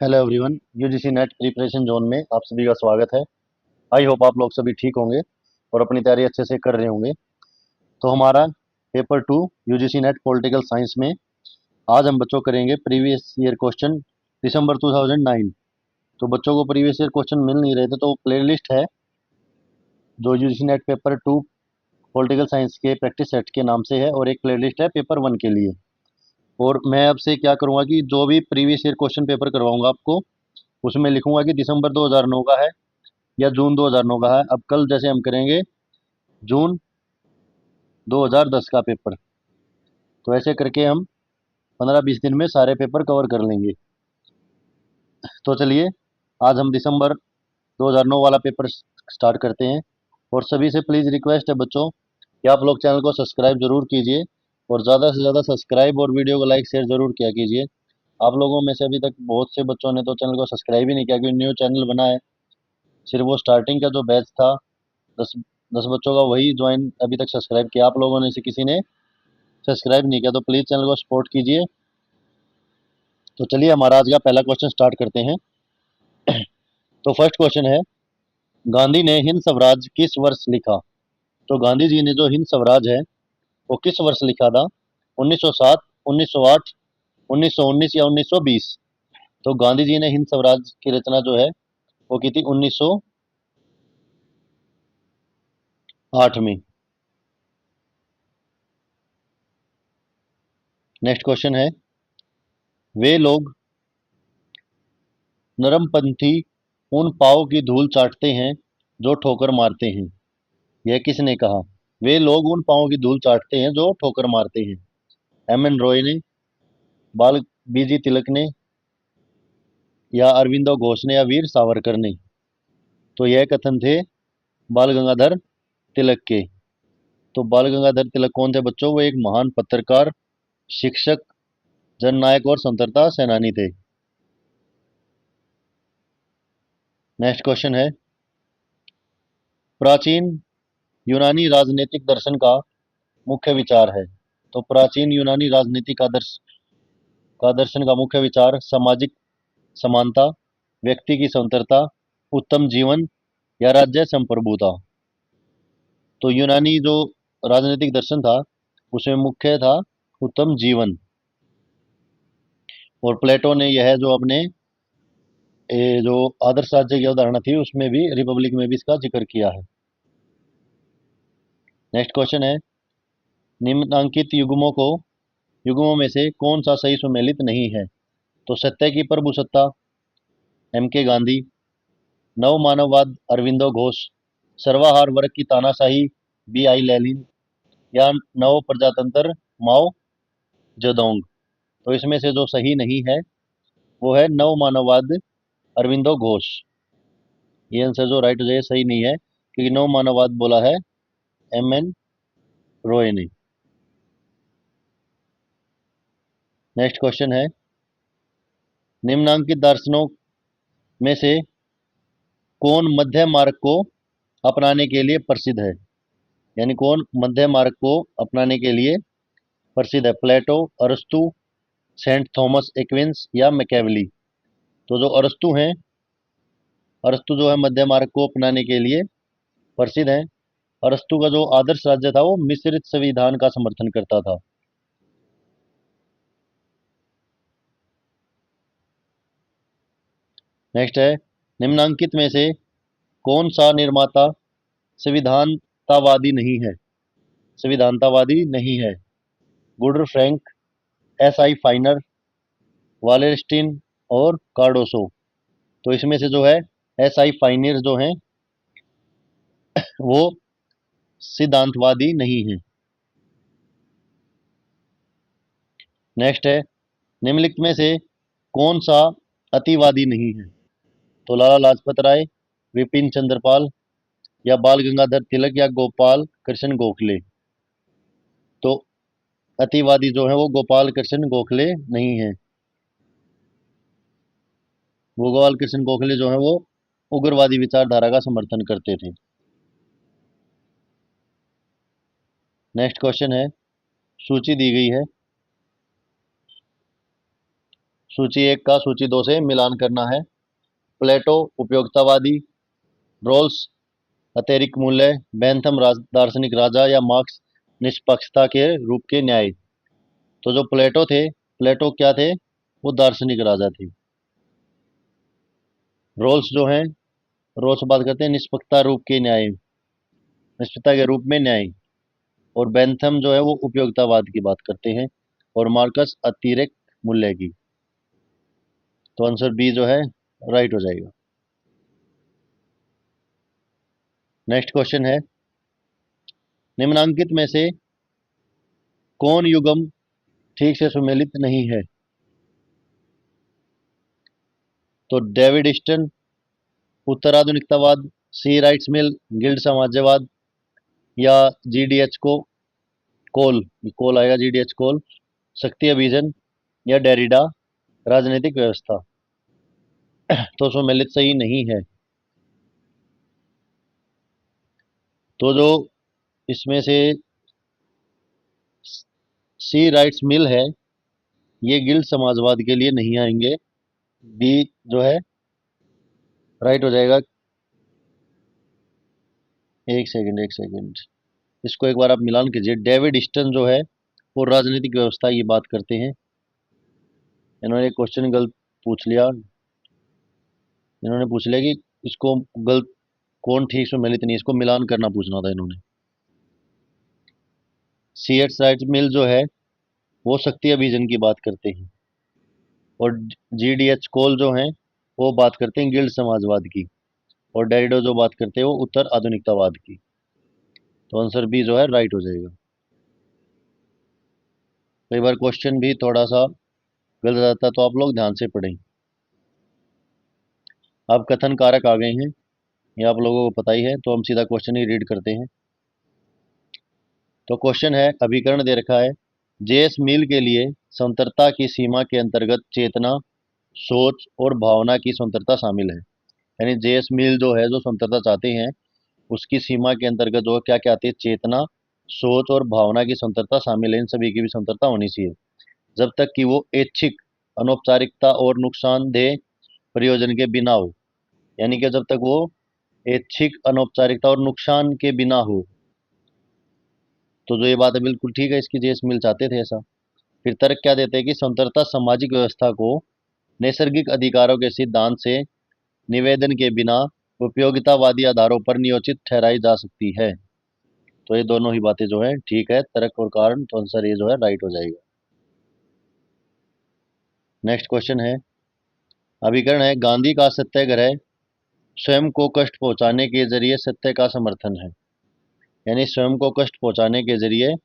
Hello everyone. UGC net preparation zone में आप सभी का स्वागत है। आई होप आप लोग सभी ठीक होंगे और अपनी तैयारी अच्छे से कर रहे होंगे। तो हमारा paper 2 UGC net political science में आज हम बच्चों करेंगे प्रीवियस ईयर क्वेश्चन दिसंबर 2009। तो बच्चों को प्रीवियस ईयर क्वेश्चन मिल नहीं रहे थे, तो प्ले लिस्ट है जो UGC net paper 2 political science के प्रैक्टिस सेट के नाम से है, और एक प्ले लिस्ट है पेपर 1 के लिए। और मैं आपसे क्या करूँगा कि जो भी प्रीवियस ईयर क्वेश्चन पेपर करवाऊंगा आपको, उसमें लिखूंगा कि दिसंबर 2009 का है या जून 2009 का है। अब कल जैसे हम करेंगे जून 2010 का पेपर, तो ऐसे करके हम 15-20 दिन में सारे पेपर कवर कर लेंगे। तो चलिए आज हम दिसंबर 2009 वाला पेपर स्टार्ट करते हैं। और सभी से प्लीज़ रिक्वेस्ट है बच्चों कि आप लोग चैनल को सब्सक्राइब जरूर कीजिए, और ज़्यादा से ज़्यादा सब्सक्राइब और वीडियो को लाइक शेयर जरूर किया कीजिए। आप लोगों में से अभी तक बहुत से बच्चों ने तो चैनल को सब्सक्राइब ही नहीं किया, क्योंकि न्यू चैनल बना है। सिर्फ वो स्टार्टिंग का जो बैच था 10 बच्चों का, वही ज्वाइन अभी तक सब्सक्राइब किया। आप लोगों ने से किसी ने सब्सक्राइब नहीं किया, तो प्लीज़ चैनल को सपोर्ट कीजिए। तो चलिए हमारा आज का पहला क्वेश्चन स्टार्ट करते हैं। तो फर्स्ट क्वेश्चन है, गांधी ने हिंद स्वराज किस वर्ष लिखा? तो गांधी जी ने जो हिंद स्वराज है वो किस वर्ष लिखा था? 1907, 1908, 1919 या 1920? तो गांधी जी ने हिंद स्वराज की रचना जो है वो की थी 1908 में। नेक्स्ट क्वेश्चन है, वे लोग नरमपंथी उन पाँव की धूल चाटते हैं जो ठोकर मारते हैं। यह किसने कहा? वे लोग उन पाँव की धूल चाटते हैं जो ठोकर मारते हैं। एम एन रॉय ने, बाल बीजी तिलक ने, या अरविंदो घोष ने, या वीर सावरकर ने? तो यह कथन थे बाल गंगाधर तिलक के। तो बाल गंगाधर तिलक कौन थे बच्चों? वो एक महान पत्रकार, शिक्षक, जननायक और स्वतंत्रता सेनानी थे। नेक्स्ट क्वेश्चन है, प्राचीन यूनानी राजनीतिक दर्शन का मुख्य विचार है। तो प्राचीन यूनानी राजनीतिक का दर्शन का मुख्य विचार सामाजिक समानता, व्यक्ति की स्वतंत्रता, उत्तम जीवन, या राज्य संप्रभुता? तो यूनानी जो राजनीतिक दर्शन था उसमें मुख्य था उत्तम जीवन। और प्लेटो ने यह जो अपने जो आदर्श राज्य की अवधारणा थी उसमें भी, रिपब्लिक में भी इसका जिक्र किया है। नेक्स्ट क्वेश्चन है, निम्नांकित युग्मों में से कौन सा सही सुमेलित नहीं है? तो सत्य की प्रभुसत्ता एम के गांधी, नव मानववाद अरविंदो घोष, सर्वाहार वर्ग की तानाशाही बी आई लैलिन, या नव प्रजातंत्र माओ जेडोंग? तो इसमें से जो सही नहीं है वो है नव मानववाद अरविंदो घोष। ये आंसर जो राइट हो जाए सही नहीं है, क्योंकि नव मानववाद बोला है एम एन रॉय ने। नेक्स्ट क्वेश्चन है, निम्नांकित दार्शनिकों में से कौन मध्य मार्ग को अपनाने के लिए प्रसिद्ध है? यानी कौन मध्य मार्ग को अपनाने के लिए प्रसिद्ध है? प्लेटो, अरस्तु, सेंट थॉमस एक्विंस, या मैकेवली? तो जो अरस्तु हैं, अरस्तु जो है मध्य मार्ग को अपनाने के लिए प्रसिद्ध है। अरस्तु का जो आदर्श राज्य था वो मिश्रित संविधान का समर्थन करता था। नेक्स्ट है, निम्नांकित में से कौन सा निर्माता संविधानतावादी नहीं है? संविधानतावादी नहीं है। Gunder Frank, S E Finer, Wallerstein, और कार्डोसो? तो इसमें से जो है एस आई फाइनर जो है वो सिद्धांतवादी नहीं है। नेक्स्ट है, निम्नलिखित में से कौन सा अतिवादी नहीं है? तो लाला लाजपत राय, विपिन चंद्रपाल, या बाल गंगाधर तिलक, या गोपाल कृष्ण गोखले? तो अतिवादी जो है वो गोपाल कृष्ण गोखले नहीं है। गोपाल कृष्ण गोखले जो है वो उग्रवादी विचारधारा का समर्थन करते थे। नेक्स्ट क्वेश्चन है, सूची दी गई है, सूची 1 का सूची 2 से मिलान करना है। प्लेटो उपयोगितावादी, रोल्स अतिरिक्त मूल्य, बेंथम दार्शनिक राजा या मार्क्स निष्पक्षता के रूप के न्याय। तो जो प्लेटो थे, प्लेटो क्या थे? वो दार्शनिक राजा थे। रोल्स जो हैं, रोल्स बात करते हैं निष्पक्षता रूप के न्याय, निष्पक्षता के रूप में न्याय। और बेंथम जो है वो उपयोगितावाद की बात करते हैं, और मार्कस अतिरिक्त मूल्य की। तो आंसर बी जो है राइट हो जाएगा। नेक्स्ट क्वेश्चन है, निम्नांकित में से कौन युग्म ठीक से सुमेलित नहीं है? तो डेविड स्टन, उत्तराधुनिकतावाद, सी राइट्स मिल, गिल्ड समाजवाद, या जीडीएच को कोल, कोल आएगा, जीडीएच कोल, शक्ति अभिजन, या डेरिडा राजनीतिक व्यवस्था। तो सुमेलित सही नहीं है। तो जो इसमें से सी राइट्स मिल है, ये गिल्ड समाजवाद के लिए नहीं आएंगे। बी जो है राइट हो जाएगा। एक सेकंड, एक सेकंड, इसको एक बार आप मिलान कीजिए। डेविड स्टन जो है वो राजनीतिक व्यवस्था की बात करते हैं। इन्होंने क्वेश्चन गलत पूछ लिया। इन्होंने पूछ लिया कि इसको गलत, कौन ठीक से मिलित नहीं, इसको मिलान करना पूछना था इन्होंने। सी एच राइट मिल जो है वो शक्ति अभिजन की बात करते हैं, और जी डी एच कोल जो है वो बात करते हैं गिल्ड समाजवाद की, और डेरिडो जो बात करते हैं वो उत्तर आधुनिकतावाद की। तो आंसर बी जो है राइट हो जाएगा। कई बार क्वेश्चन भी थोड़ा सा गलत आता है, तो आप लोग ध्यान से पढ़ें। अब कथन कारक आ गए हैं, ये आप लोगों को पता ही है, तो हम सीधा क्वेश्चन ही रीड करते हैं। तो क्वेश्चन है, अभिकरण दे रखा है, जेएस मिल के लिए स्वतंत्रता की सीमा के अंतर्गत चेतना, सोच और भावना की स्वतंत्रता शामिल है। यानी जेएस मिल जो है, जो स्वतंत्रता चाहते हैं, उसकी सीमा के अंतर्गत जो क्या क्या आती है? चेतना, सोच और भावना की स्वतंत्रता शामिल है। इन सभी की भी स्वतंत्रता होनी चाहिए, जब तक कि वो ऐच्छिक, अनौपचारिकता और नुकसानदेह प्रयोजन के बिना हो। यानी कि जब तक वो ऐच्छिक, अनौपचारिकता और नुकसान के बिना हो। तो जो ये बात है बिल्कुल ठीक है, इसकी जेएस मिल चाहते थे ऐसा। फिर तर्क क्या देते हैं कि स्वतंत्रता सामाजिक व्यवस्था को नैसर्गिक अधिकारों के सिद्धांत से निवेदन के बिना उपयोगितावादी आधारों पर नियोजित ठहराई जा सकती है। तो ये दोनों ही बातें जो है ठीक है, तर्क और कारण, तो आंसर ये जो है राइट हो जाएगा। नेक्स्ट क्वेश्चन है, अभिकरण है, गांधी का सत्याग्रह स्वयं को कष्ट पहुंचाने के जरिए सत्य का समर्थन है। यानी स्वयं को कष्ट पहुंचाने के जरिए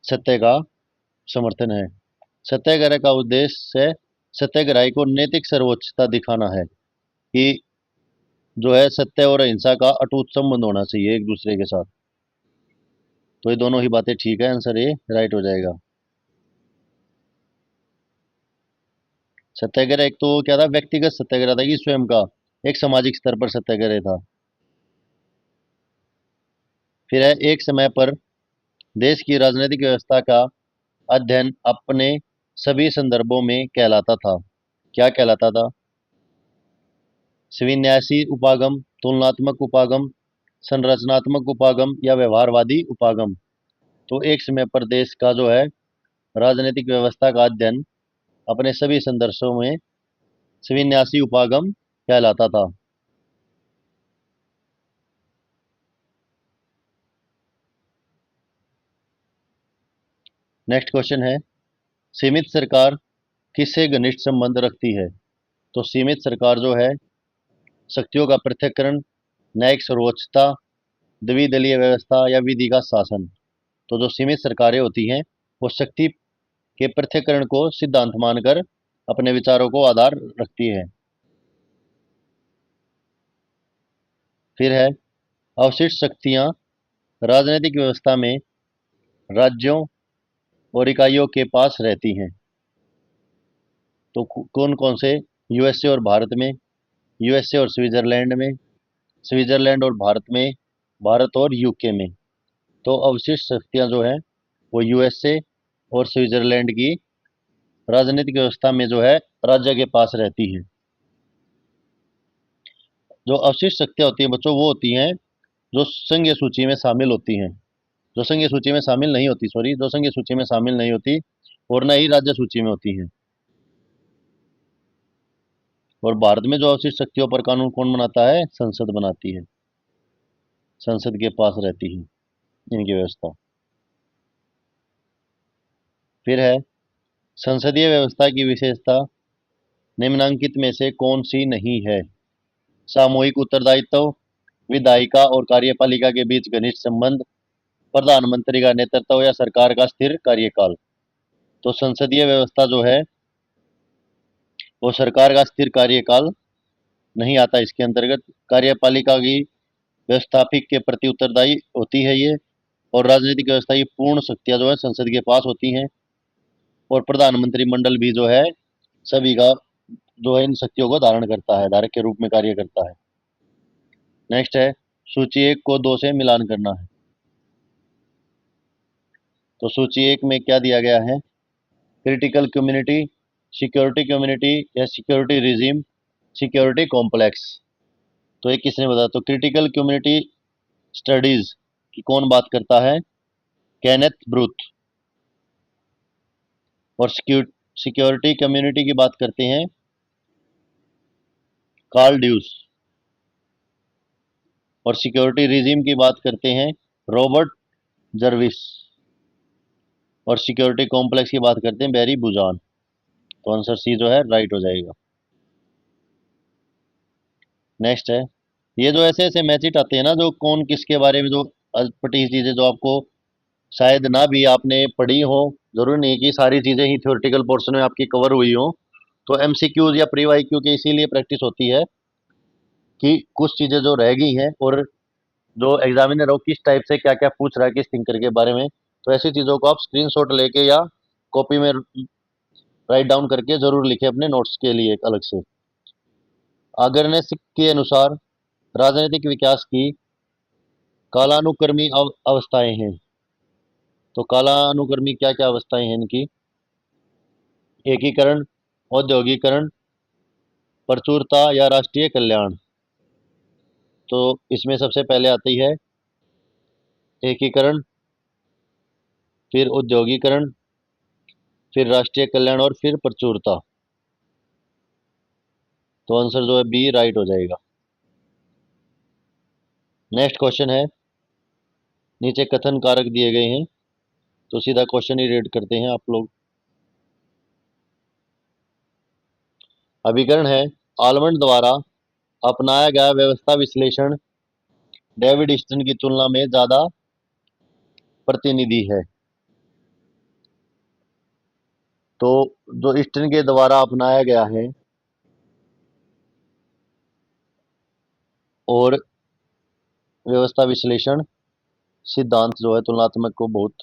सत्य का समर्थन है। सत्याग्रह का उद्देश्य सत्याग्रही को नैतिक सर्वोच्चता दिखाना है कि जो है सत्य और अहिंसा का अटूट संबंध होना चाहिए एक दूसरे के साथ। तो ये दोनों ही बातें ठीक है, आंसर ए राइट हो जाएगा। सत्याग्रह एक तो क्या था? व्यक्तिगत सत्याग्रह था, कि स्वयं का। एक सामाजिक स्तर पर सत्याग्रह था। फिर है, एक समय पर देश की राजनीतिक व्यवस्था का अध्ययन अपने सभी संदर्भों में कहलाता था। क्या कहलाता था? स्विन्यासी उपागम, तुलनात्मक उपागम, संरचनात्मक उपागम, या व्यवहारवादी उपागम। तो एक समय पर देश का जो है राजनीतिक व्यवस्था का अध्ययन अपने सभी संदर्भों में स्विन्यासी उपागम कहलाता था। नेक्स्ट क्वेश्चन है, सीमित सरकार किससे घनिष्ठ संबंध रखती है? तो सीमित सरकार जो है शक्तियों का पृथक्करण, न्यायिक सर्वोच्चता, द्विदलीय व्यवस्था, या विधि का शासन। तो जो सीमित सरकारें होती हैं वो शक्ति के पृथक्करण को सिद्धांत मानकर अपने विचारों को आधार रखती है। फिर है, अवशिष्ट शक्तियां राजनीतिक व्यवस्था में राज्यों और इकाइयों के पास रहती हैं। तो कौन कौन से? यूएसए और भारत में, यूएसए और स्विट्जरलैंड में, स्विट्जरलैंड और भारत में, भारत और यूके में। तो अवशिष्ट शक्तियां जो हैं वो यूएसए और स्विट्जरलैंड की राजनीतिक व्यवस्था में जो है राज्य के पास रहती है। जो अवशिष्ट शक्तियाँ होती हैं बच्चों, वो होती हैं जो संघीय सूची में शामिल होती हैं, जो संघीय सूची में शामिल नहीं होती, सॉरी, जो संघीय सूची में शामिल नहीं होती और न ही राज्य सूची में होती हैं। और भारत में जो अवशिष्ट शक्तियों पर कानून कौन बनाता है? संसद बनाती है, संसद के पास रहती है इनकी व्यवस्था। फिर है, संसदीय व्यवस्था की विशेषता निम्नलिखित में से कौन सी नहीं है? सामूहिक उत्तरदायित्व, विधायिका और कार्यपालिका के बीच घनिष्ठ संबंध, प्रधानमंत्री का नेतृत्व या सरकार का स्थिर कार्यकाल। तो संसदीय व्यवस्था जो है वो सरकार का स्थिर कार्यकाल नहीं आता इसके अंतर्गत। कार्यपालिका की व्यवस्थापिक के प्रति उत्तरदायी होती है ये, और राजनीतिक व्यवस्था की पूर्ण शक्तियां जो है संसद के पास होती हैं, और प्रधानमंत्री मंडल भी जो है सभी का जो है इन शक्तियों को धारण करता है, धारक के रूप में कार्य करता है। नेक्स्ट है, सूची 1 को 2 से मिलान करना है। तो सूची 1 में क्या दिया गया है? क्रिटिकल कम्युनिटी, सिक्योरिटी कम्युनिटी या सिक्योरिटी रिजीम, सिक्योरिटी कॉम्प्लेक्स। तो ये किसने बताया? तो क्रिटिकल कम्युनिटी स्टडीज की कौन बात करता है? केनेथ ब्रूथ। और सिक्योरिटी कम्युनिटी की बात करते हैं कार्ल ड्यूस। और सिक्योरिटी रिजीम की बात करते हैं रॉबर्ट जर्विस। और सिक्योरिटी कॉम्प्लेक्स की बात करते हैं बैरी बुजान। तो आंसर सी जो है राइट हो जाएगा। नेक्स्ट है, ये जो ऐसे ऐसे मैचिट आते हैं ना, जो कौन किसके बारे में जो अटपटी चीजें जो आपको शायद ना भी आपने पढ़ी हो, जरूरी नहीं कि सारी चीजें ही थ्योरेटिकल पोर्शन में आपकी कवर हुई हो। तो एमसीक्यूज या प्री वाईक्यू की इसीलिए प्रैक्टिस होती है कि कुछ चीजें जो रह गई हैं और जो एग्जामिनर हो किस टाइप से क्या क्या पूछ रहा है किस थिंकर के बारे में, तो ऐसी चीज़ों को आप स्क्रीनशॉट लेके या कॉपी में राइट डाउन करके जरूर लिखें अपने नोट्स के लिए एक अलग से। आगरनेस के अनुसार राजनीतिक विकास की कालानुक्रमी अवस्थाएं हैं। तो कालानुक्रमी क्या क्या अवस्थाएं हैं इनकी? एकीकरण, औद्योगिकरण, प्रचुरता या राष्ट्रीय कल्याण। तो इसमें सबसे पहले आती है एकीकरण, फिर औद्योगिकरण, फिर राष्ट्रीय कल्याण और फिर प्रचुरता। तो आंसर जो है बी राइट हो जाएगा। नेक्स्ट क्वेश्चन है, नीचे कथन कारक दिए गए हैं, तो सीधा क्वेश्चन ही रीड करते हैं आप लोग। अभिकरण है, आलमंड द्वारा अपनाया गया व्यवस्था विश्लेषण डेविड ईस्टन की तुलना में ज्यादा प्रतिनिधि है। तो जो ईस्टन के द्वारा अपनाया गया है और व्यवस्था विश्लेषण सिद्धांत जो है तुलनात्मक को बहुत,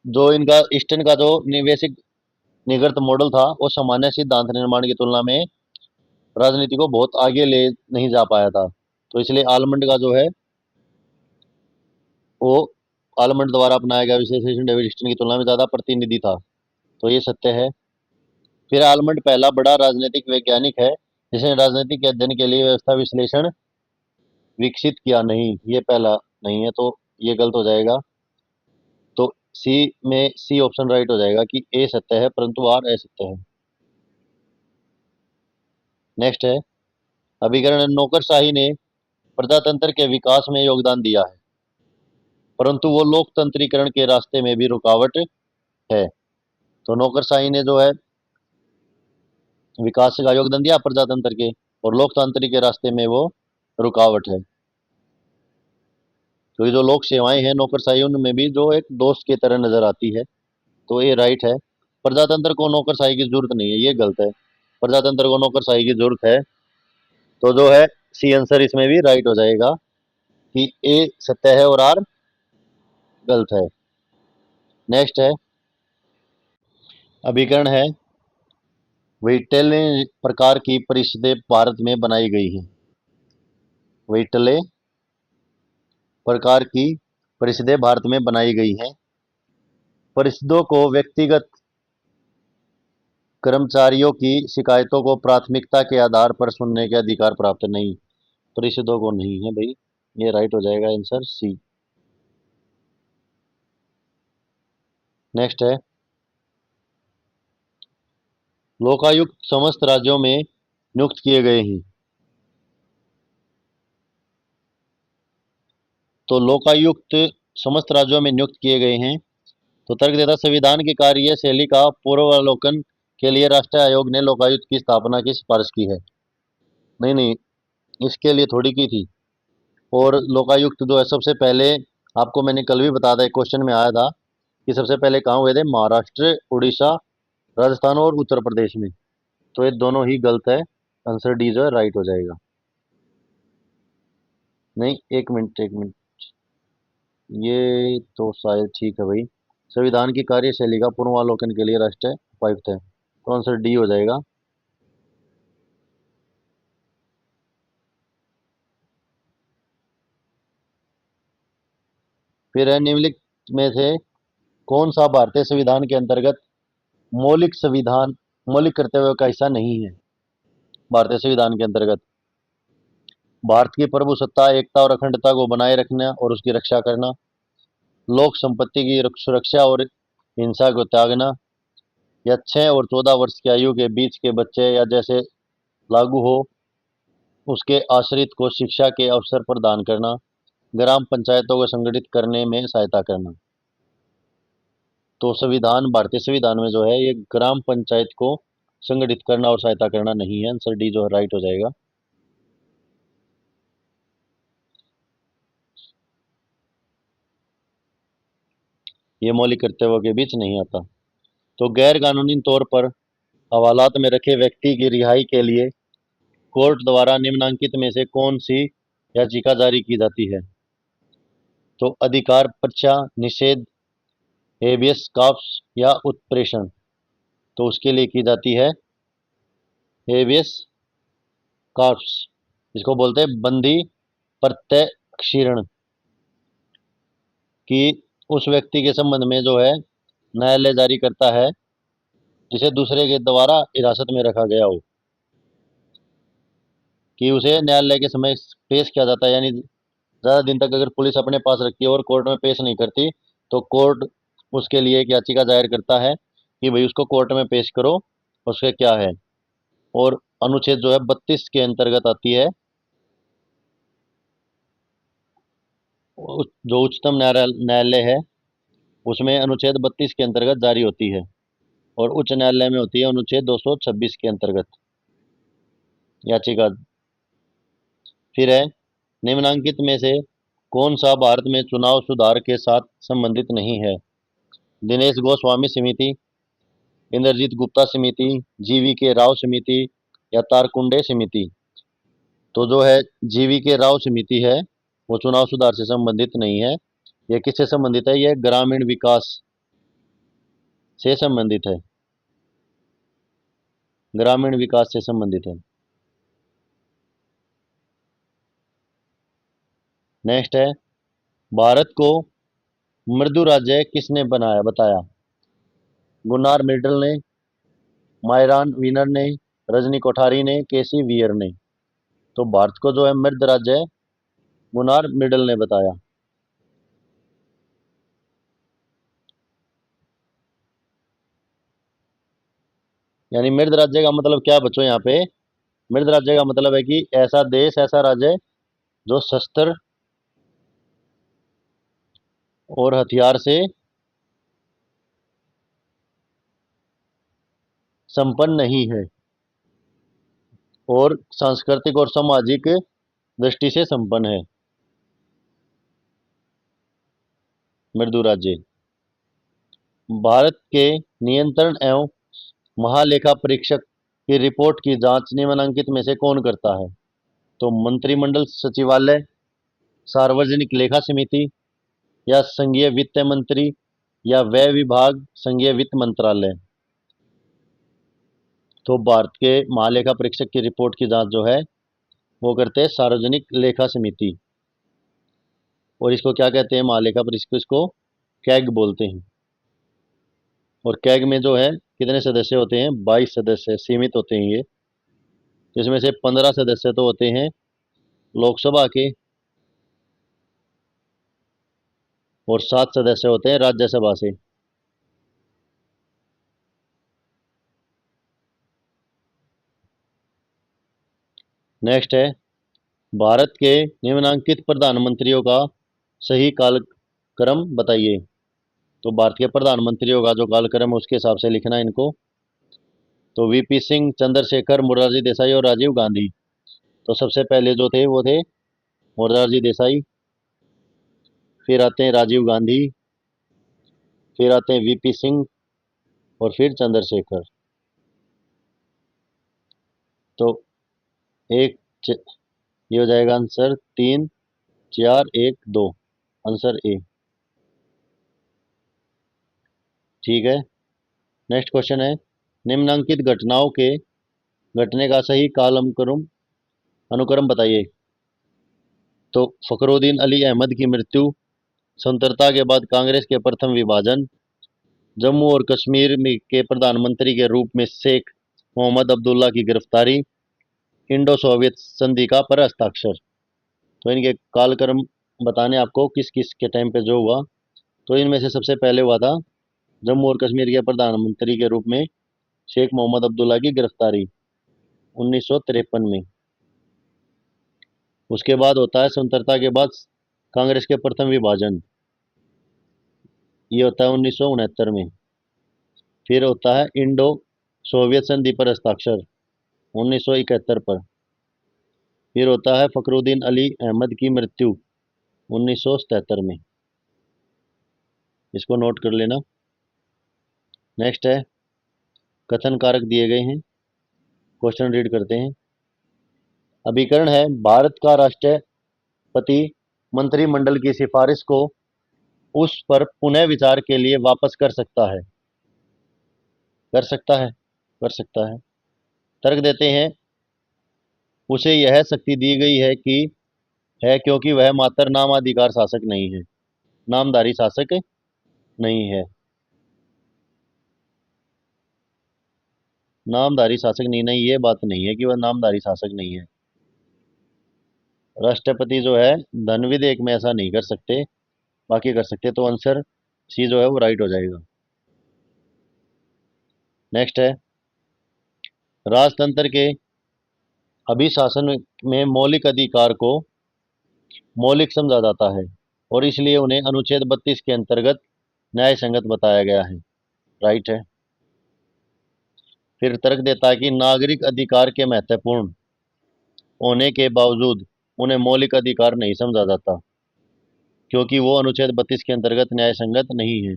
जो इनका ईस्टन का जो निवेशिक निगर्त मॉडल था वो सामान्य सिद्धांत निर्माण की तुलना में राजनीति को बहुत आगे ले नहीं जा पाया था। तो इसलिए आलमंड का जो है वो आलमंड द्वारा अपनाया गया विश्लेषण डेविड ईस्टन की तुलना में ज्यादा प्रतिनिधि था। तो ये सत्य है। फिर आलमंड पहला बड़ा राजनीतिक वैज्ञानिक है जिसने राजनीति के अध्ययन के लिए व्यवस्था विश्लेषण विकसित किया। नहीं, ये पहला नहीं है, तो ये गलत हो जाएगा। तो सी में सी ऑप्शन राइट हो जाएगा कि ए सत्य है परंतु आर असत्य है। नेक्स्ट है, अभिकरण नौकरशाही ने प्रजातंत्र के विकास में योगदान दिया है परंतु वो लोकतंत्रीकरण के रास्ते में भी रुकावट है। तो नौकरशाही ने जो है विकास का योगदान दिया प्रजातंत्र के, और लोकतंत्र के रास्ते में वो रुकावट है। तो ये जो लोक सेवाएं हैं नौकरशाही, उनमें भी जो एक दोस्त की तरह नजर आती है। तो ये राइट है। प्रजातंत्र को नौकरशाही की जरूरत नहीं है, ये गलत है। प्रजातंत्र को नौकरशाही की जरूरत है। तो जो है सी आंसर इसमें भी राइट हो जाएगा कि ए सत्य है और आर गलत है। नेक्स्ट है, अभिकरण है, विटले प्रकार की परिषदें भारत में बनाई गई हैं। विटले प्रकार की परिषदें भारत में बनाई गई हैं। परिषदों को व्यक्तिगत कर्मचारियों की शिकायतों को प्राथमिकता के आधार पर सुनने के अधिकार प्राप्त नहीं। परिषदों को नहीं है भाई। ये राइट हो जाएगा आंसर सी। नेक्स्ट है, लोकायुक्त समस्त राज्यों में नियुक्त किए गए हैं। तो लोकायुक्त समस्त राज्यों में नियुक्त किए गए हैं। तो तर्क देता, संविधान की कार्यशैली का पूर्वावलोकन के लिए राष्ट्रीय आयोग ने लोकायुक्त की स्थापना की सिफारिश की है। नहीं नहीं, इसके लिए थोड़ी की थी। और लोकायुक्त जो है सबसे पहले, आपको मैंने कल भी बताया था, एक क्वेश्चन में आया था कि सबसे पहले कहाँ हुए थे, महाराष्ट्र, उड़ीसा, राजस्थान और उत्तर प्रदेश में। तो ये दोनों ही गलत है। आंसर डी जो है राइट हो जाएगा। नहीं, एक मिनट एक मिनट, ये तो शायद ठीक है भाई। संविधान की कार्यशैली का पूर्वावलोकन के लिए राष्ट्रीय उपायुक्त है, तो आंसर डी हो जाएगा। फिर है, निम्नलिखित में से कौन सा भारतीय संविधान के अंतर्गत मौलिक कर्तव्यों का हिस्सा नहीं है। भारतीय संविधान के अंतर्गत भारत की प्रभुसत्ता, एकता और अखंडता को बनाए रखना और उसकी रक्षा करना, लोक संपत्ति की सुरक्षा और हिंसा को त्यागना, या 6 और 14 वर्ष की आयु के बीच के बच्चे या जैसे लागू हो उसके आश्रित को शिक्षा के अवसर प्रदान करना, ग्राम पंचायतों को संगठित करने में सहायता करना। तो संविधान, भारतीय संविधान में जो है ये ग्राम पंचायत को संगठित करना और सहायता करना नहीं है। आंसर डी जो है राइट हो जाएगा। ये मौलिक कर्तव्यों के बीच नहीं आता। तो गैर कानूनी तौर पर हवालात में रखे व्यक्ति की रिहाई के लिए कोर्ट द्वारा निम्नलिखित में से कौन सी याचिका जारी की जाती है। तो अधिकार पर्चा, निषेध, हेबियस कॉर्पस या उत्प्रेषण। तो उसके लिए की जाती है हेबियस कॉर्पस। इसको बोलते हैं बंदी प्रत्यक्षीकरण, कि उस व्यक्ति के संबंध में जो है न्यायालय जारी करता है जिसे दूसरे के द्वारा हिरासत में रखा गया हो, कि उसे न्यायालय के समय पेश किया जाता है। यानी ज़्यादा दिन तक अगर पुलिस अपने पास रखती है और कोर्ट में पेश नहीं करती, तो कोर्ट उसके लिए एक याचिका दायर करता है कि भाई उसको कोर्ट में पेश करो, उसका क्या है। और अनुच्छेद जो है 32 के अंतर्गत आती है। जो उच्चतम न्यायालय है उसमें अनुच्छेद 32 के अंतर्गत जारी होती है, और उच्च न्यायालय में होती है अनुच्छेद 226 के अंतर्गत याचिका। फिर है, निम्नांकित में से कौन सा भारत में चुनाव सुधार के साथ संबंधित नहीं है। दिनेश गोस्वामी समिति, इंद्रजीत गुप्ता समिति, जीवी के राव समिति या तारकुंडे समिति। तो जो है जीवी के राव समिति है वो चुनाव सुधार से संबंधित नहीं है। ये किससे संबंधित है, ये ग्रामीण विकास से संबंधित है। ग्रामीण विकास से संबंधित है। नेक्स्ट है, भारत को मृदु राज्य किसने बनाया बताया। गुन्नार मिडल ने, मायरान वीनर ने, रजनी कोठारी ने, केसी वियर ने। तो भारत को जो है मृद राज्य गुनार मिडल ने बताया। यानी मृद राज्य का मतलब क्या बच्चों, यहाँ पे मृद राज्य का मतलब है कि ऐसा देश, ऐसा राज्य जो शस्त्र और हथियार से संपन्न नहीं है और सांस्कृतिक और सामाजिक दृष्टि से संपन्न है। मृदु राज्य भारत के नियंत्रण एवं महालेखा परीक्षक की रिपोर्ट की जांच निम्नलिखित में से कौन करता है। तो मंत्रिमंडल सचिवालय, सार्वजनिक लेखा समिति, या संघीय वित्त मंत्री, या व्यय विभाग, संघीय वित्त मंत्रालय। तो भारत के महालेखा परीक्षक की रिपोर्ट की जांच जो है वो करते हैं सार्वजनिक लेखा समिति। और इसको क्या कहते हैं, महालेखा परीक्षक, इसको कैग बोलते हैं। और कैग में जो है कितने सदस्य होते हैं? 22 सदस्य सीमित होते हैं ये। इसमें से 15 सदस्य तो होते हैं लोकसभा के और 7 सदस्य होते हैं राज्यसभा से। नेक्स्ट है, भारत के निम्नलिखित प्रधानमंत्रियों का सही कालक्रम बताइए। तो भारत के प्रधानमंत्रियों का जो कालक्रम है उसके हिसाब से लिखना है इनको। तो वीपी सिंह, चंद्रशेखर, मोरारजी देसाई और राजीव गांधी। तो सबसे पहले जो थे वो थे मोरारजी देसाई, फिर आते हैं राजीव गांधी, फिर आते हैं वीपी सिंह और फिर चंद्रशेखर। तो एक ये हो जाएगा आंसर 3 4 1 2, आंसर ए। ठीक है। नेक्स्ट क्वेश्चन है, निम्नलिखित घटनाओं के घटने का सही कालक्रम अनुक्रम बताइए। तो फखरुद्दीन अली अहमद की मृत्यु, स्वतंत्रता के बाद कांग्रेस के प्रथम विभाजन, जम्मू और कश्मीर में के प्रधानमंत्री के रूप में शेख मोहम्मद अब्दुल्ला की गिरफ्तारी, इंडो सोवियत संधि का पर हस्ताक्षर। तो इनके कालक्रम बताने आपको किस किस के टाइम पे जो हुआ। तो इनमें से सबसे पहले हुआ था जम्मू और कश्मीर के प्रधानमंत्री के रूप में शेख मोहम्मद अब्दुल्ला की गिरफ्तारी 1953 में। उसके बाद होता है स्वतंत्रता के बाद कांग्रेस के प्रथम विभाजन, ये होता है 1969 में। फिर होता है इंडो सोवियत संधि पर हस्ताक्षर 1971 पर। फिर होता है फखरुद्दीन अली अहमद की मृत्यु 1977 में। इसको नोट कर लेना। नेक्स्ट है, कथन कारक दिए गए हैं, क्वेश्चन रीड करते हैं। अभिकरण है, भारत का राष्ट्रपति मंत्रिमंडल की सिफारिश को उस पर पुनः विचार के लिए वापस कर सकता है। कर सकता है, कर सकता है। तर्क देते हैं, उसे यह शक्ति दी गई है कि है क्योंकि वह मात्र नामाधिकार शासक नहीं है, नामधारी शासक नहीं है। नामधारी शासक नहीं, ये बात नहीं है कि वह नामधारी शासक नहीं है। राष्ट्रपति जो है धन विधेयक में ऐसा नहीं कर सकते, बाकी कर सकते। तो आंसर सी जो है वो राइट हो जाएगा। नेक्स्ट है, राजतंत्र के अभिशासन में मौलिक अधिकार को मौलिक समझा जाता है और इसलिए उन्हें अनुच्छेद 32 के अंतर्गत न्याय संगत बताया गया है। राइट है। फिर तर्क देता है कि नागरिक अधिकार के महत्वपूर्ण होने के बावजूद उन्हें मौलिक अधिकार नहीं समझा जाता क्योंकि वो अनुच्छेद 32 के अंतर्गत न्याय संगत नहीं है।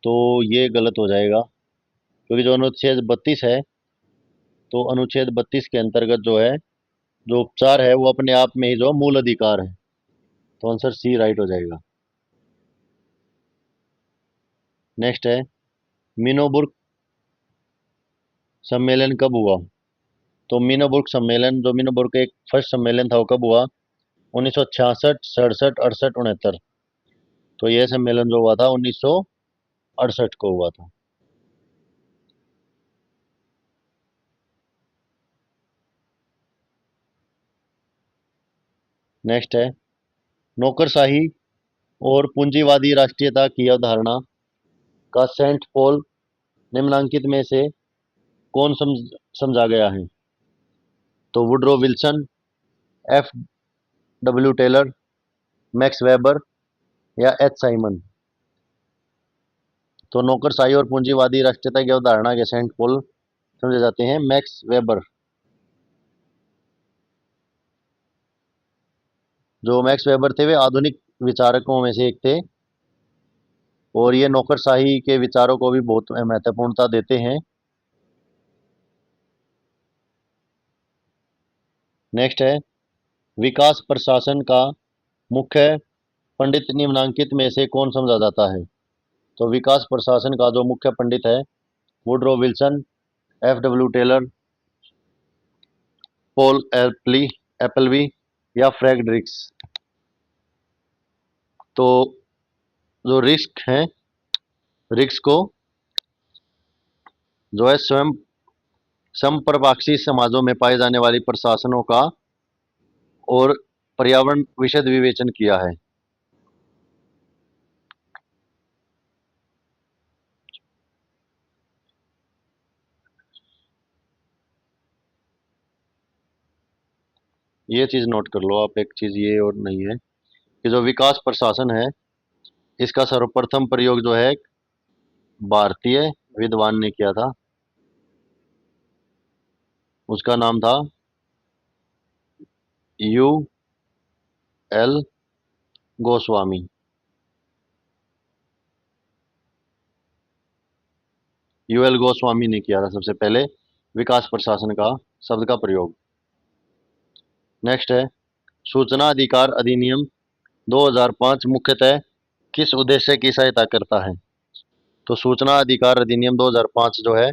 तो ये गलत हो जाएगा क्योंकि जो अनुच्छेद 32 है, तो अनुच्छेद 32 के अंतर्गत जो है जो उपचार है वो अपने आप में ही जो मूल अधिकार है। तो आंसर सी राइट हो जाएगा। नेक्स्ट है, मिनोबुर्ग सम्मेलन कब हुआ। तो मिनोबुर्ग सम्मेलन, जो मिनोबुर्ग का एक फर्स्ट सम्मेलन था वो कब हुआ? 1966, 67, 68, 69। तो यह सम्मेलन जो हुआ था 1968 को हुआ था। नेक्स्ट है, नौकरशाही और पूंजीवादी राष्ट्रीयता की अवधारणा का सेंट पॉल निम्नलिखित में से कौन समझा गया है। तो Woodrow Wilson, F W Taylor, Max Weber या एच साइमन। तो नौकरशाही और पूंजीवादी राष्ट्रीयता की अवधारणा के सेंट पॉल समझे जाते हैं मैक्स वेबर। जो मैक्स वेबर थे वे आधुनिक विचारकों में से एक थे और ये नौकरशाही के विचारों को भी बहुत महत्वपूर्णता देते हैं। नेक्स्ट है, विकास प्रशासन का मुख्य पंडित निम्नलिखित में से कौन समझा जाता है। तो विकास प्रशासन का जो मुख्य पंडित है Woodrow Wilson, F W Taylor, Paul एरप्ली एप्पलबी या फ्रेडरिक्स। तो जो रिस्क है, रिस्क को जो है स्वयं समप्रपाक्षी समाजों में पाए जाने वाली प्रशासनों का और पर्यावरण विशद विवेचन किया है। ये चीज नोट कर लो आप, एक चीज ये और नहीं है कि जो विकास प्रशासन है, इसका सर्वप्रथम प्रयोग जो है भारतीय विद्वान ने किया था। उसका नाम था U L Goswami. U L Goswami ने किया था सबसे पहले विकास प्रशासन का शब्द का प्रयोग। नेक्स्ट है सूचना अधिकार अधिनियम 2005 मुख्यतः किस उद्देश्य की सहायता करता है? तो सूचना अधिकार अधिनियम 2005 जो है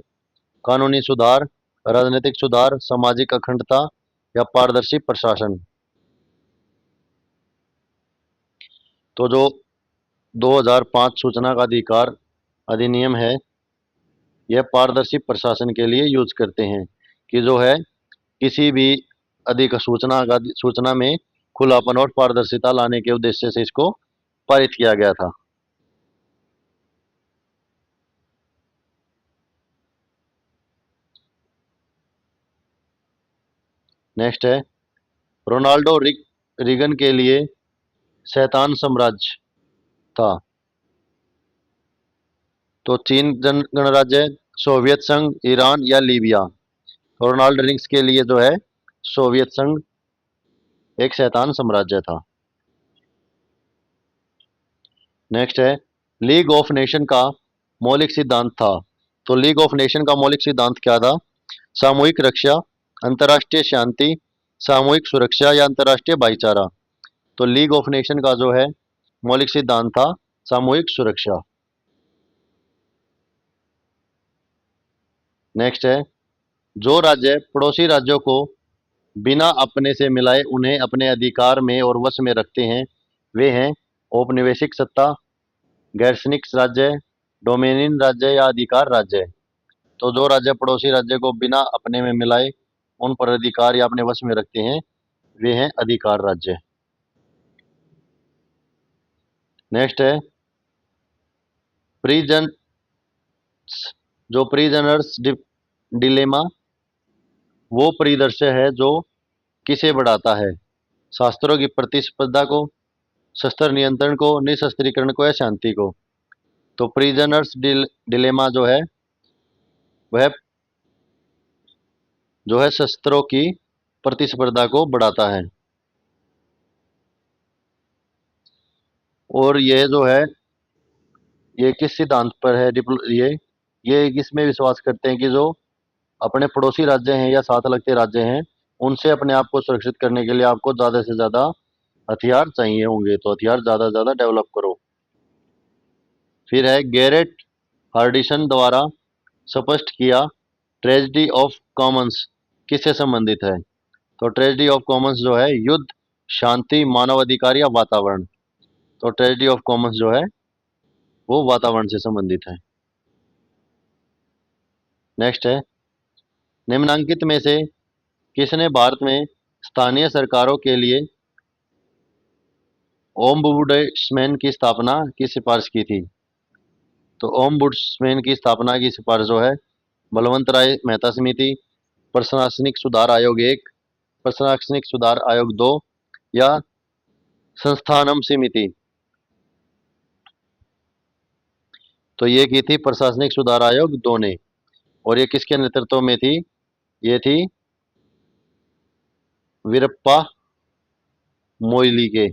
कानूनी सुधार, राजनीतिक सुधार, सामाजिक अखंडता या पारदर्शी प्रशासन। तो जो 2005 सूचना का अधिकार अधिनियम है, यह पारदर्शी प्रशासन के लिए यूज करते हैं कि जो है किसी भी अधिक सूचना में खुलापन और पारदर्शिता लाने के उद्देश्य से इसको पारित किया गया था। नेक्स्ट है रोनाल्डो रीगन के लिए शैतान साम्राज्य था। तो चीन जन गणराज्य, सोवियत संघ, ईरान या लीबिया। तो रोनाल्ड रिंग्स के लिए जो है सोवियत संघ एक शैतान साम्राज्य था। नेक्स्ट है लीग ऑफ नेशन का मौलिक सिद्धांत था। तो लीग ऑफ नेशन का मौलिक सिद्धांत क्या था? सामूहिक रक्षा, अंतर्राष्ट्रीय शांति, सामूहिक सुरक्षा या अंतर्राष्ट्रीय भाईचारा। तो लीग ऑफ नेशन का जो है मौलिक सिद्धांत था सामूहिक सुरक्षा। नेक्स्ट है जो राज्य पड़ोसी राज्यों को बिना अपने से मिलाए उन्हें अपने अधिकार में और वश में रखते हैं, वे हैं औपनिवेशिक सत्ता, गैरसैनिक राज्य, डोमिनियन राज्य या अधिकार राज्य। तो जो राज्य पड़ोसी राज्य को बिना अपने में मिलाए उन पर अधिकार या अपने वश में रखते हैं, वे हैं अधिकार राज्य। नेक्स्ट है प्रीजन जो प्रिजनर्स डिलेमा वो परिदृश्य है जो किसे बढ़ाता है? शास्त्रों की प्रतिस्पर्धा को, शस्त्र नियंत्रण को, निशस्त्रीकरण को या शांति को। तो प्रिजनर्स डिलेमा वह जो है शस्त्रों की प्रतिस्पर्धा को बढ़ाता है। और यह जो है ये किस सिद्धांत पर है? ये किसमें विश्वास करते हैं कि जो अपने पड़ोसी राज्य हैं या साथ लगते राज्य हैं, उनसे अपने आप को सुरक्षित करने के लिए आपको ज्यादा से ज्यादा हथियार चाहिए होंगे, तो हथियार ज्यादा से ज्यादा डेवलप करो। फिर है गैरेट हार्डिसन द्वारा स्पष्ट किया ट्रेजेडी ऑफ कॉमन्स किससे संबंधित है? तो ट्रेजेडी ऑफ कॉमन्स जो है युद्ध, शांति, मानवाधिकार या वातावरण। तो ट्रेजेडी ऑफ कॉमन्स जो है वो वातावरण से संबंधित है। नेक्स्ट है निम्नांकित में से किसने भारत में स्थानीय सरकारों के लिए ओम्बुड्समैन की स्थापना की सिफारिश की थी? तो ओम्बुड्समैन की स्थापना की सिफारिश जो है बलवंत राय मेहता समिति, प्रशासनिक सुधार आयोग 1, प्रशासनिक सुधार आयोग 2 या संस्थानम समिति। तो ये की थी प्रशासनिक सुधार आयोग 2 ने। और ये किसके नेतृत्व में थी? ये थी वीरप्पा मोइली के।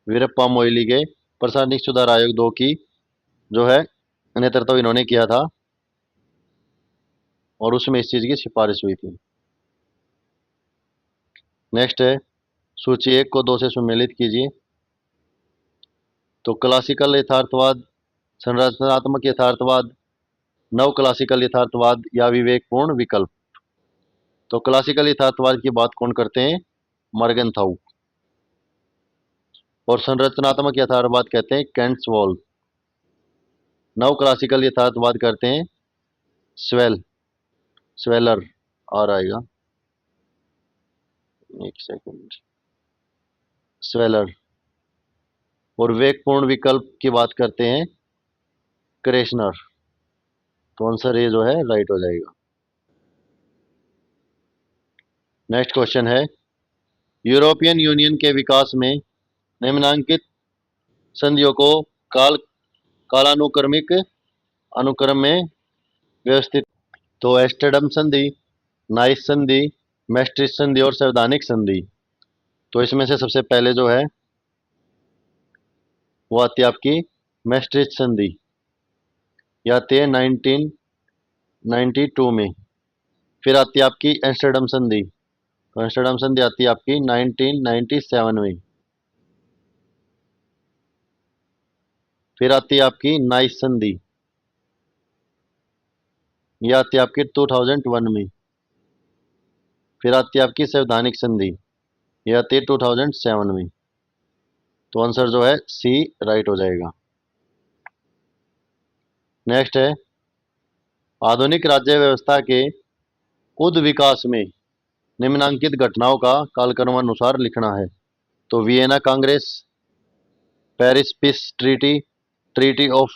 वीरप्पा मोइली के प्रशासनिक सुधार आयोग 2 की जो है नेतृत्व इन्होंने किया था और उसमें इस चीज की सिफारिश हुई थी। नेक्स्ट है सूची 1 को 2 से सुमेलित कीजिए। तो क्लासिकल यथार्थवाद, संरचनात्मक यथार्थवाद, नव क्लासिकल यथार्थवाद या विवेकपूर्ण विकल्प। तो क्लासिकल यथार्थवाद की बात कौन करते हैं? मर्गेनथाउ। और संरचनात्मक यथार्थवाद कहते हैं केंट्स वॉल। नव क्लासिकल यथार्थवाद करते हैं स्वेलर। आ आएगा, एक सेकंड, स्वेलर। और वेगपूर्ण विकल्प की बात करते हैं क्रेशनर। तो आंसर ये जो है राइट हो जाएगा। नेक्स्ट क्वेश्चन है, यूरोपियन यूनियन के विकास में निम्नलिखित संधियों को काल कालानुक्रमिक अनुक्रम में व्यवस्थित। तो एस्टर्डम संधि, नाइस संधि, मैस्ट्रिच संधि और संवैधानिक संधि। तो इसमें से सबसे पहले जो है वो आती है आपकी मैस्ट्रिच संधि। ये आती है 1992 में। फिर आती है आपकी एम्स्टर्डम संधि। तो एम्स्टर्डम संधि आती है आपकी 1997 में। फिर आती है आपकी नाइस संधि, ये आती है आपकी 2001 में। फिर आती है आपकी संवैधानिक संधि, ये आती है 2007 में। तो आंसर जो है सी राइट हो जाएगा। नेक्स्ट है, आधुनिक राज्य व्यवस्था के उद विकास में निम्नांकित घटनाओं का कालक्रमानुसार लिखना है। तो Vienna Congress, Paris peace treaty, treaty of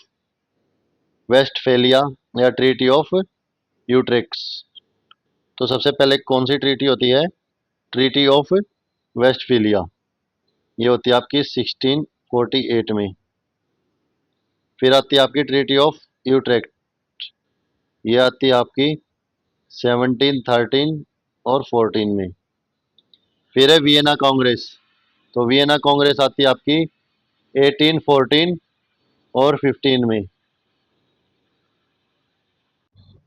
Westphalia या ट्रीटी ऑफ यूट्रेक्ट। तो सबसे पहले कौन सी ट्रीटी होती है? Treaty of Westphalia. ये होती है आपकी 1648 में। फिर आती है आपकी ट्रीटी ऑफ यूट्रेक्ट, ये आती है आपकी 1713 और 14 में। फिर है वियना कांग्रेस। तो वियना कांग्रेस आती है आपकी 1814 और 15 में।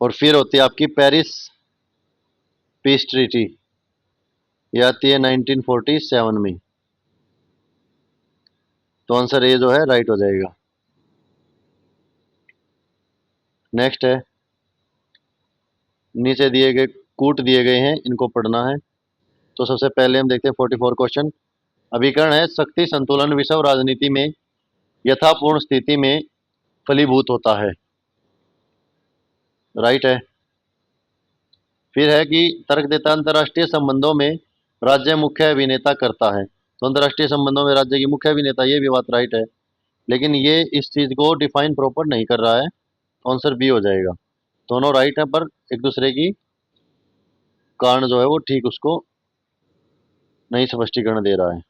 और फिर होती है आपकी पेरिस पीस ट्रीटी, ये आती है 1947 में। तो आंसर ये जो है राइट हो जाएगा। नेक्स्ट है, नीचे दिए गए कूट दिए गए हैं, इनको पढ़ना है। तो सबसे पहले हम देखते हैं 44 क्वेश्चन। अभिकरण है, शक्ति संतुलन विषम राजनीति में यथापूर्ण स्थिति में फलीभूत होता है। राइट है। फिर है कि तर्क देता अंतर्राष्ट्रीय संबंधों में राज्य मुख्य अभिनेता करता है। तो अंतर्राष्ट्रीय संबंधों में राज्य की मुख्य अभिनेता, ये भी बात राइट है, लेकिन ये इस चीज को डिफाइन प्रॉपर नहीं कर रहा है। तो आंसर बी हो जाएगा। दोनों राइट है पर एक दूसरे की कारण जो है वो ठीक उसको नहीं स्पष्टीकरण दे रहा है।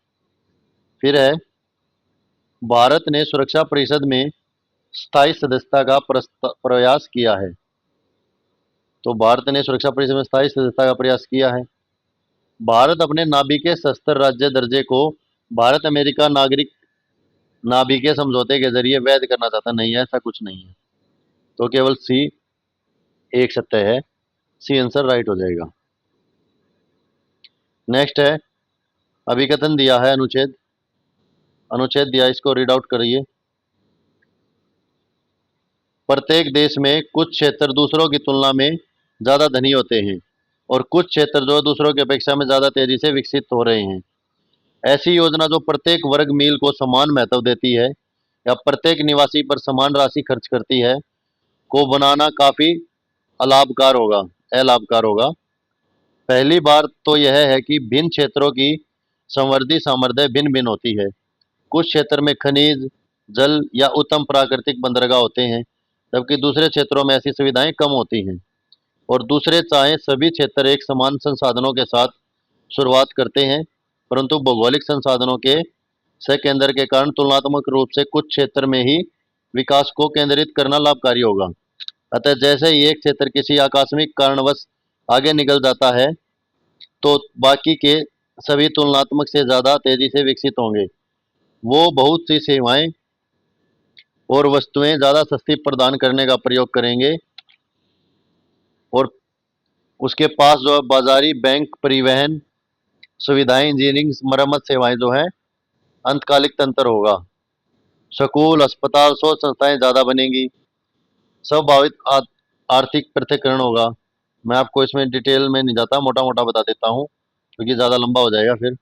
फिर है, भारत ने सुरक्षा परिषद में स्थायी सदस्यता का प्रयास किया है। तो भारत ने सुरक्षा परिषद में स्थायी सदस्यता का प्रयास किया है। भारत अपने नाभिकीय सशस्त्र राज्य दर्जे को भारत अमेरिका नागरिक नाभिकीय समझौते के जरिए वैध करना चाहता नहीं है, ऐसा कुछ नहीं है। तो केवल सी एक सत्य है, सी आंसर राइट हो जाएगा। नेक्स्ट है, अभिकथन दिया है अनुच्छेद, अनुच्छेद दिया, इसको रीड आउट करिए। प्रत्येक देश में कुछ क्षेत्र दूसरों की तुलना में ज्यादा धनी होते हैं और कुछ क्षेत्र जो दूसरों की अपेक्षा में ज्यादा तेजी से विकसित हो रहे हैं। ऐसी योजना जो प्रत्येक वर्ग मील को समान महत्व देती है या प्रत्येक निवासी पर समान राशि खर्च करती है को बनाना काफी अलाभकार होगा, अलाभकार होगा। पहली बात तो यह है कि भिन्न क्षेत्रों की संवर्धी सामर्थ्य भिन्न भिन्न होती है। कुछ क्षेत्र में खनिज, जल या उत्तम प्राकृतिक बंदरगाह होते हैं, जबकि दूसरे क्षेत्रों में ऐसी सुविधाएं कम होती हैं। और दूसरे चाहे सभी क्षेत्र एक समान संसाधनों के साथ शुरुआत करते हैं, परंतु भौगोलिक संसाधनों के सकेंद्र के कारण तुलनात्मक रूप से कुछ क्षेत्र में ही विकास को केंद्रित करना लाभकारी होगा। अतः जैसे ही एक क्षेत्र किसी आकस्मिक कारणवश आगे निकल जाता है तो बाकी के सभी तुलनात्मक से ज्यादा तेजी से विकसित होंगे। वो बहुत सी सेवाएं और वस्तुएं ज्यादा सस्ती प्रदान करने का प्रयोग करेंगे और उसके पास जो है बाजारी, बैंक, परिवहन सुविधाएं, इंजीनियरिंग, मरम्मत सेवाएं जो है अंतकालिक तंत्र होगा। स्कूल, अस्पताल, शोध संस्थाएं ज्यादा बनेंगी। संभावित आर्थिक पृथक्करण होगा। मैं आपको इसमें डिटेल में नहीं जाता, मोटा मोटा बता देता हूँ क्योंकि ज़्यादा लंबा हो जाएगा फिर।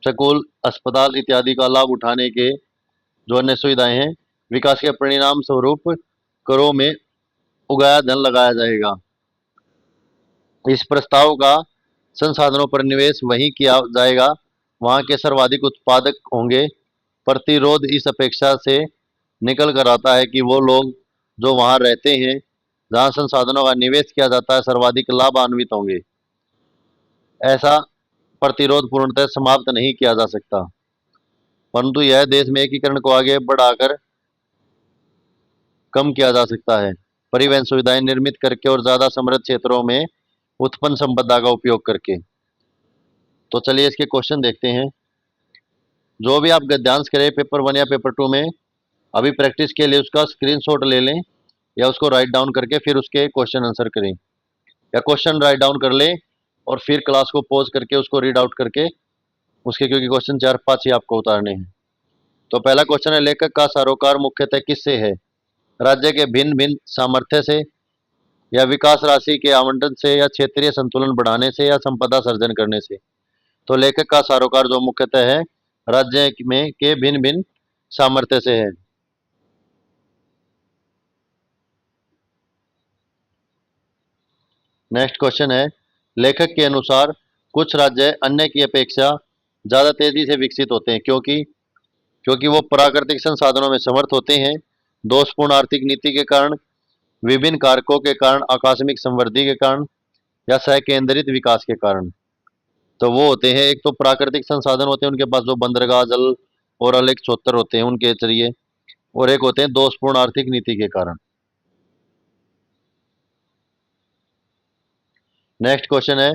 स्कूल, अस्पताल इत्यादि का लाभ उठाने के जो अन्य सुविधाएं हैं, विकास के परिणाम स्वरूप करों में उगाया धन लगाया जाएगा। इस प्रस्ताव का संसाधनों पर निवेश वहीं किया जाएगा वहां के सर्वाधिक उत्पादक होंगे। प्रतिरोध इस अपेक्षा से निकल कर आता है कि वो लोग जो वहां रहते हैं जहां संसाधनों का निवेश किया जाता है सर्वाधिक लाभान्वित होंगे। ऐसा प्रतिरोध पूर्णतः समाप्त नहीं किया जा सकता, परंतु यह देश में एकीकरण को आगे बढ़ाकर कम किया जा सकता है, परिवहन सुविधाएं निर्मित करके और ज्यादा समृद्ध क्षेत्रों में उत्पन्न संपदा का उपयोग करके। तो चलिए इसके क्वेश्चन देखते हैं। जो भी आप गद्यांश करें पेपर 1 या पेपर 2 में, अभी प्रैक्टिस के लिए उसका स्क्रीनशॉट ले लें या उसको राइट डाउन करके फिर उसके क्वेश्चन आंसर करें, या क्वेश्चन राइट डाउन कर लें और फिर क्लास को पॉज करके उसको रीड आउट करके उसके, क्योंकि क्वेश्चन 4-5 ही आपको उतारने हैं। तो पहला क्वेश्चन है, लेखक का सरोकार मुख्यतः किससे है? राज्य के भिन्न भिन्न सामर्थ्य से, या विकास राशि के आवंटन से, या क्षेत्रीय संतुलन बढ़ाने से, या संपदा सर्जन करने से। तो लेखक का सरोकार जो मुख्यतः है राज्य में के भिन्न भिन्न सामर्थ्य से है। नेक्स्ट क्वेश्चन है, लेखक के अनुसार कुछ राज्य अन्य की अपेक्षा ज्यादा तेजी से विकसित होते हैं क्योंकि क्योंकि वो प्राकृतिक संसाधनों में समर्थ होते हैं, दोषपूर्ण आर्थिक नीति के कारण, विभिन्न कारकों के कारण, आकस्मिक समृद्धि के कारण, या सहकेंद्रित विकास के कारण। तो वो होते हैं, एक तो प्राकृतिक संसाधन होते हैं उनके पास जो बंदरगाह, जल और अलेख क्षेत्र होते हैं उनके जरिए, और एक होते हैं दोषपूर्ण आर्थिक नीति के कारण। नेक्स्ट क्वेश्चन है,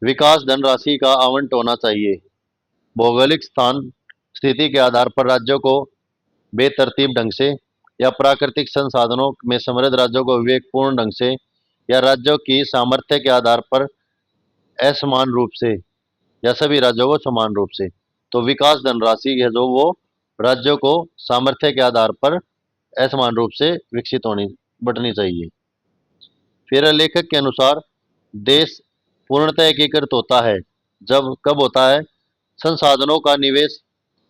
विकास धनराशि का आवंटन होना चाहिए। भौगोलिक स्थान स्थिति के आधार पर राज्यों को बेतरतीब ढंग से, या प्राकृतिक संसाधनों में समृद्ध राज्यों को विवेकपूर्ण ढंग से, या राज्यों की सामर्थ्य के आधार पर असमान रूप से, या सभी राज्यों को समान रूप से। तो विकास धनराशि है जो वो राज्यों को सामर्थ्य के आधार पर असमान रूप से विकसित होनी बंटनी चाहिए। फिर लेखक के अनुसार देश पूर्णतः एकीकृत होता है जब, कब होता है? संसाधनों का निवेश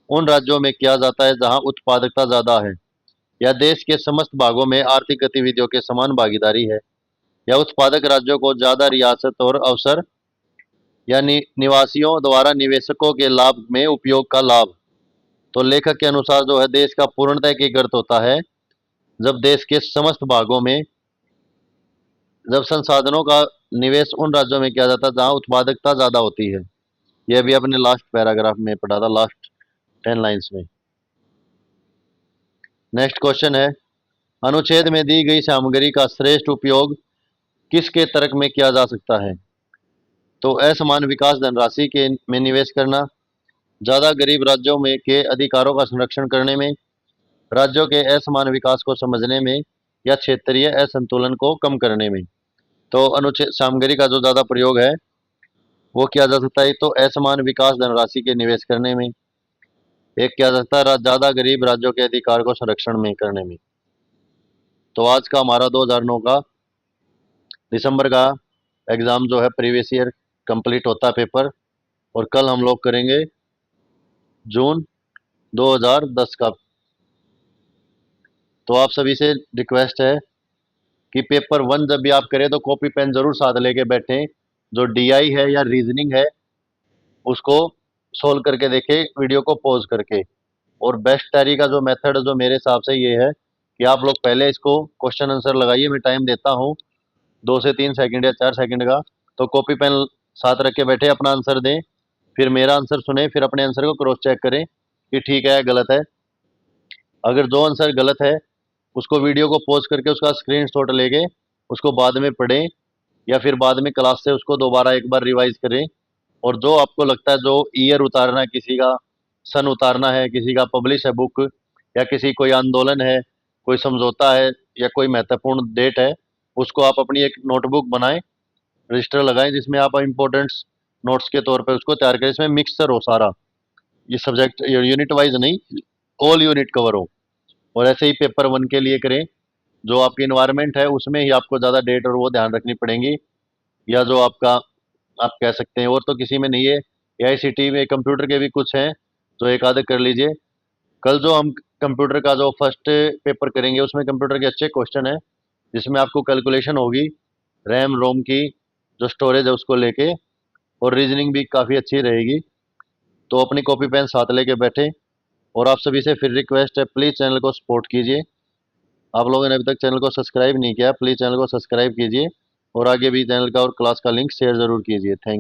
उन राज्यों में किया जाता है जहां उत्पादकता ज्यादा है, या देश के समस्त भागों में आर्थिक गतिविधियों के समान भागीदारी है, या उत्पादक राज्यों को ज्यादा रियासत और अवसर, या निवासियों द्वारा निवेशकों के लाभ में उपयोग का लाभ। तो लेखक के अनुसार जो है देश का पूर्णतः एकीकृत होता है जब देश के समस्त भागों में, जब संसाधनों का निवेश उन राज्यों में किया जाता है जहां उत्पादकता ज्यादा होती है। यह भी अपने लास्ट पैराग्राफ में पढ़ा था, लास्ट 10 लाइन्स में। नेक्स्ट क्वेश्चन है, अनुच्छेद में दी गई सामग्री का श्रेष्ठ उपयोग किसके तर्क में किया जा सकता है? तो असमान विकास धनराशि के में निवेश करना, ज्यादा गरीब राज्यों में के अधिकारों का संरक्षण करने में, राज्यों के असमान विकास को समझने में, या क्षेत्रीय असंतुलन को कम करने में। तो अनुच्छेद सामग्री का जो ज्यादा प्रयोग है वो किया जा सकता है तो असमान विकास धनराशि के निवेश करने में, एक किया जा सकता है ज्यादा गरीब राज्यों के अधिकार को संरक्षण में करने में। तो आज का हमारा 2009 का दिसंबर का एग्जाम जो है प्रीवियस ईयर कंप्लीट होता है पेपर, और कल हम लोग करेंगे जून 2010 का। तो आप सभी से रिक्वेस्ट है कि पेपर 1 जब भी आप करें तो कॉपी पेन जरूर साथ लेके बैठें। जो डीआई है या रीजनिंग है उसको सोल्व करके देखें वीडियो को पॉज करके। और बेस्ट तरीका जो मेथड जो मेरे हिसाब से ये है कि आप लोग पहले इसको क्वेश्चन आंसर लगाइए, मैं टाइम देता हूँ 2 से 3 सेकंड या 4 सेकंड का। तो कॉपी पेन साथ रख के बैठे, अपना आंसर दें, फिर मेरा आंसर सुने, फिर अपने आंसर को क्रॉस चेक करें कि ठीक है या गलत है। अगर जो आंसर गलत है उसको वीडियो को पॉज करके उसका स्क्रीनशॉट लेके उसको बाद में पढ़ें, या फिर बाद में क्लास से उसको दोबारा एक बार रिवाइज करें। और जो आपको लगता है जो ईयर उतारना है, किसी का सन उतारना है, किसी का पब्लिश है बुक, या किसी कोई आंदोलन है, कोई समझौता है, या कोई महत्वपूर्ण डेट है, उसको आप अपनी एक नोटबुक बनाएं, रजिस्टर लगाएं जिसमें आप इम्पोर्टेंट्स नोट्स के तौर पर उसको तैयार करें, इसमें मिक्सचर हो सारा, ये सब्जेक्ट यूनिट वाइज नहीं, ऑल यूनिट कवर हो। और ऐसे ही पेपर 1 के लिए करें जो आपकी इन्वायरमेंट है उसमें ही आपको ज़्यादा डेट और वो ध्यान रखनी पड़ेंगी, या जो आपका आप कह सकते हैं, और तो किसी में नहीं है। एआईसीटी में कंप्यूटर के भी कुछ हैं, तो एक आधे कर लीजिए। कल जो हम कंप्यूटर का जो फर्स्ट पेपर करेंगे उसमें कंप्यूटर के अच्छे क्वेश्चन है, जिसमें आपको कैलकुलेशन होगी रैम रोम की, जो स्टोरेज है उसको लेके, और रीजनिंग भी काफ़ी अच्छी रहेगी। तो अपनी कॉपी पेन साथ लेके बैठे। और आप सभी से फिर रिक्वेस्ट है, प्लीज़ चैनल को सपोर्ट कीजिए। आप लोगों ने अभी तक चैनल को सब्सक्राइब नहीं किया, प्लीज़ चैनल को सब्सक्राइब कीजिए, और आगे भी चैनल का और क्लास का लिंक शेयर ज़रूर कीजिए। Thank you.